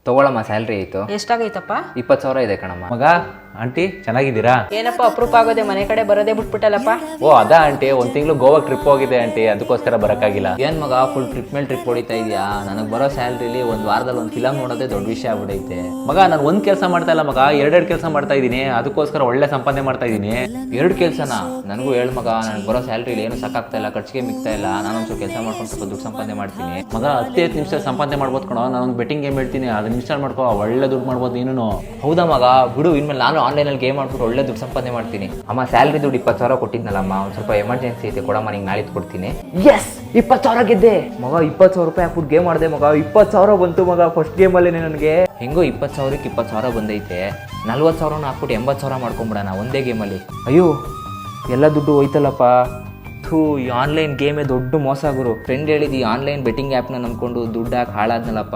ತಗೊಳಮ್ಮ salary ಆಯ್ತು. ಎಷ್ಟಾಗೈತಪ್ಪ? 20,000 ಇದೆ ಕಣಮ್ಮ. ಮಗ ಆಂಟಿ ಚೆನ್ನಾಗಿದ್ದೀರಾ? ಏನಪ್ಪ ಅಪರೂಪ ಆಗೋದೆ, ಮನೆ ಕಡೆ ಬರೋದೇ ಬಿಟ್ಬಿಟ್ಟಲ್ಲಪ್ಪ. ಓ ಅದಾ ಆಂಟಿ, 1 ತಿಂಗಳು ಗೋವಾ ಟ್ರಿಪ್ ಹೋಗಿದೆ ಆಂಟಿ, ಅದಕ್ಕೋಸ್ಕರ ಬರೋಕ್ಕಾಗಿಲ್ಲ. ಏನ್ ಮಗ ಫುಲ್ ಟ್ರಿಪ್ ಮೇಲೆ ಟ್ರಿಪ್ ಹೊಡಿತಾ ಇದೆಯಾ? ನನಗೆ ಬರೋ ಸ್ಯಾಲ್ರಿಲಿ ಒಂದು ವಾರದಲ್ಲಿ ಒಂದು ಫಿಲಮ್ ನೋಡೋದೇ ದೊಡ್ಡ ವಿಷಯ ಆಗ್ಬಿಡೈತೆ. ಮಗ ನಾನು ಒಂದು ಕೆಲಸ ಮಾಡ್ತಾ ಇಲ್ಲ ಮಗ, 2 ಕೆಲಸ ಮಾಡ್ತಾ ಇದ್ದೀನಿ, ಅದಕ್ಕೋಸ್ಕರ ಒಳ್ಳೆ ಸಂಪಾದನೆ ಮಾಡ್ತಾ ಇದ್ದೀನಿ. 2 ಕೆಲಸನಾ? ನನಗೂ ಹೇಳು ಮಗ, ನನಗೆ ಬರೋ ಸ್ಯಾಲ್ರಿಲಿ ಏನು ಸಾಕಾಗ್ತಾ ಇಲ್ಲ, ಖರ್ಚಿಗೆ ಮಿಗ್ತಾ ಇಲ್ಲ. ನಾನೊಂದು ಕೆಲಸ ಮಾಡ್ಕೊಂಡು ಸ್ವಲ್ಪ ದುಡ್ಡು ಸಂಪಾದನೆ ಮಾಡ್ತೀನಿ. ಮಗ 10 ನಿಮಿಷ ಸಂಪಾದನೆ ಮಾಡ್ಬೋದು ಕಣೋ. ನಾನೊಂದು ಬೆಟ್ಟಿಂಗ್ ಗೇಮ್ ಹೇಳ್ತೀನಿ, ಅದನ್ನ ಇನ್ಸ್ಟಾಲ್ ಮಾಡ್ಕೋ, ಒಳ್ಳೆ ದುಡ್ಡು ಮಾಡ್ಬೋದು ನೀನು. ಹೌದಾ ಮಗ? ಬಿಡು, ಇನ್ಮೇಲೆ ನಾನು ಆನ್ಲೈನಲ್ಲಿ ಗೇಮ್ ಮಾಡ್ಬಿಟ್ಟು ಒಳ್ಳೆ ದುಡ್ಡು ಸಂಪಾದನೆ ಮಾಡ್ತೀನಿ. ಅಮ್ಮ ಸ್ಯಾಲ್ರಿ ದುಡ್ಡು 20,000 ಕೊಟ್ಟಿದ್ನಲ್ಲಮ್ಮ, ಒಂದು ಸ್ವಲ್ಪ ಎಮರ್ಜೆನ್ಸಿ ಐತೆ, ಕೊಡಮ್ಮ, ನಿಂಗೆ ನಾಳೆ ಕೊಡ್ತೀನಿ. ಎಸ್ 20,000 ಗೆದ್ದೆ ಮಗ. 20,000 ರೂಪಾಯಿ ಹಾಕ್ಬಿಟ್ಟು ಗೇಮ್ ಮಾಡಿದೆ ಮಗ. 20,000 ಬಂತು ಮಗ ಫಸ್ಟ್ ಗೇಮಲ್ಲಿ ನನಗೆ. ಹೆಂಗೋ 20,000ಕ್ಕೆ 20,000 ಬಂದೈತೆ. 40,000 ಹಾಕ್ಬಿಟ್ಟು 80,000 ಮಾಡ್ಕೊಂಬಿಡೋಣ ಒಂದೇ ಗೇಮಲ್ಲಿ. ಅಯ್ಯೋ ಎಲ್ಲ ದುಡ್ಡು ಹೋಯ್ತಲ್ಲಪ್ಪ. ಥೂ, ಈ ಆನ್ಲೈನ್ ಗೇಮೇ ದೊಡ್ಡ ಮೋಸ ಗುರು. ಫ್ರೆಂಡ್ ಹೇಳಿದ್ದು ಈ ಆನ್ಲೈನ್ ಬೆಟ್ಟಿಂಗ್ ಆ್ಯಪ್ನ ನಂಬ್ಕೊಂಡು ದುಡ್ಡು ಹಾಕಿ ಹಾಳಾದ್ನಲ್ಲಪ್ಪ.